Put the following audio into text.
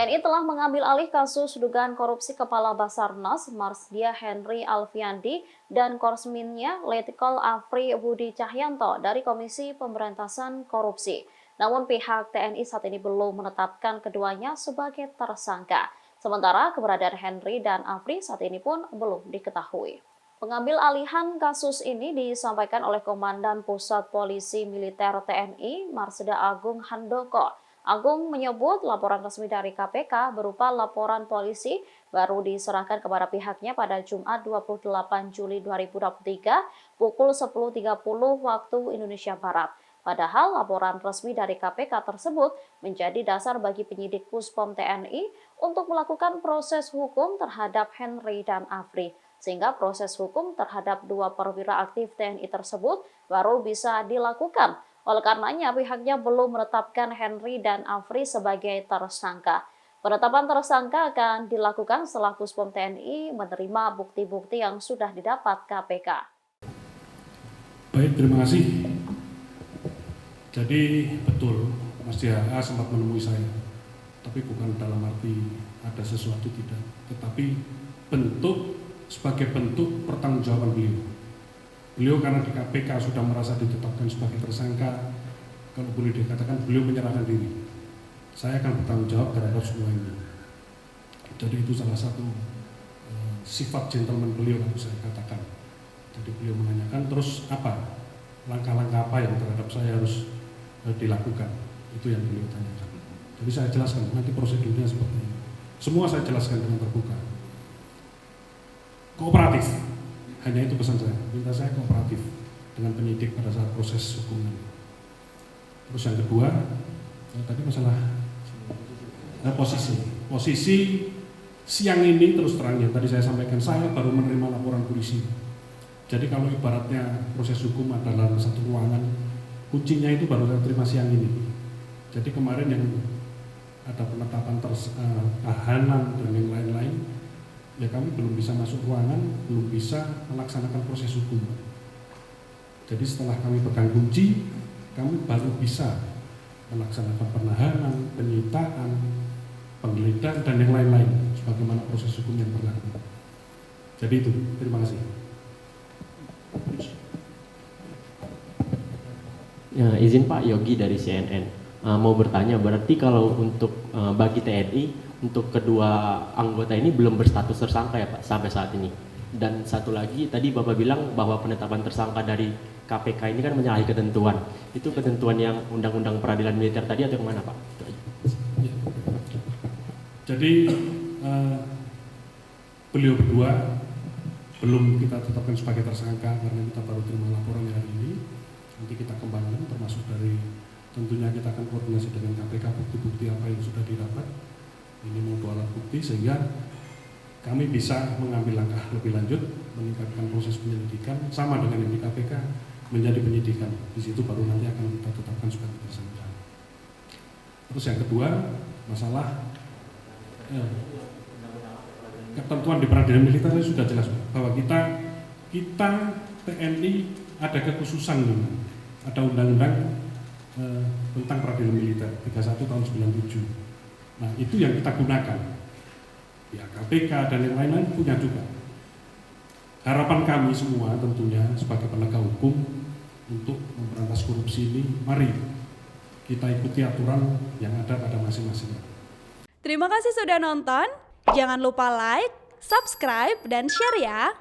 TNI telah mengambil alih kasus dugaan korupsi Kepala Basarnas Marsdia Henry Alfiandi dan korsminnya Letkol Afri Budi Cahyanto dari Komisi Pemberantasan Korupsi. Namun pihak TNI saat ini belum menetapkan keduanya sebagai tersangka. Sementara keberadaan Henry dan Afri saat ini pun belum diketahui. Pengambil alihan kasus ini disampaikan oleh Komandan Pusat Polisi Militer TNI Marsda Agung Handoko. Agung menyebut laporan resmi dari KPK berupa laporan polisi baru diserahkan kepada pihaknya pada Jumat 28 Juli 2023 pukul 10.30 waktu Indonesia Barat. Padahal laporan resmi dari KPK tersebut menjadi dasar bagi penyidik Puspom TNI untuk melakukan proses hukum terhadap Henry dan Afri, sehingga proses hukum terhadap dua perwira aktif TNI tersebut baru bisa dilakukan. Oleh karenanya, pihaknya belum menetapkan Henry dan Afri sebagai tersangka. Penetapan tersangka akan dilakukan setelah Puspom TNI menerima bukti-bukti yang sudah didapat KPK. Baik, terima kasih. Jadi betul, Mas DHA sempat menemui saya, tapi bukan dalam arti ada sesuatu tidak, tetapi sebagai bentuk pertanggungjawaban beliau. Beliau karena di KPK sudah merasa ditetapkan sebagai tersangka, kalau boleh dikatakan beliau menyerahkan diri. Saya akan bertanggung jawab terhadap semua ini. Jadi itu salah satu sifat gentleman beliau yang saya katakan. Jadi beliau menanyakan terus apa langkah-langkah apa yang terhadap saya harus dilakukan. Itu yang beliau tanyakan. Jadi saya jelaskan nanti prosedurnya seperti ini. Semua saya jelaskan dengan terbuka. Kooperatif. Hanya itu pesan saya, minta saya kooperatif dengan penyidik pada saat proses hukum ini. Terus yang kedua, tadi masalah posisi siang ini terus terang yang tadi saya sampaikan, saya baru menerima laporan polisi. Jadi kalau ibaratnya proses hukum adalah satu ruangan, kuncinya itu baru saya terima siang ini. Jadi kemarin yang ada penetapan tahanan dan yang lain-lain, ya kami belum bisa masuk ruangan, belum bisa melaksanakan proses hukum. Jadi setelah kami pegang kunci, kami baru bisa melaksanakan penahanan, penyitaan, penggeledahan, dan yang lain-lain, sebagaimana proses hukum yang berlaku. Jadi itu, terima kasih. Ya, izin Pak Yogi dari CNN, mau bertanya, berarti kalau untuk bagi TNI, untuk kedua anggota ini belum berstatus tersangka ya Pak sampai saat ini. Dan satu lagi tadi Bapak bilang bahwa penetapan tersangka dari KPK ini kan menyalahi ketentuan. Itu ketentuan yang Undang-Undang Peradilan Militer tadi atau kemana Pak? Jadi beliau berdua belum kita tetapkan sebagai tersangka karena kita baru terima laporan hari ini. Nanti kita kembangkan termasuk dari tentunya kita akan koordinasi dengan KPK bukti-bukti apa yang sudah didapat. Ini mau dua alat bukti sehingga kami bisa mengambil langkah lebih lanjut, meningkatkan proses penyelidikan sama dengan yang di KPK menjadi penyidikan. Di situ baru nanti akan kita tetapkan sebagai tersangka. Terus yang kedua, masalah ketentuan di peradilan militer sudah jelas bahwa kita TNI ada kekhususan, ada undang-undang tentang peradilan militer 31 tahun 97. Nah itu yang kita gunakan. Ya KPK dan yang lain-lain punya juga. Harapan kami semua tentunya sebagai penegak hukum untuk memberantas korupsi ini, mari kita ikuti aturan yang ada pada masing-masing. Terima kasih sudah nonton. Jangan lupa like, subscribe, dan share ya.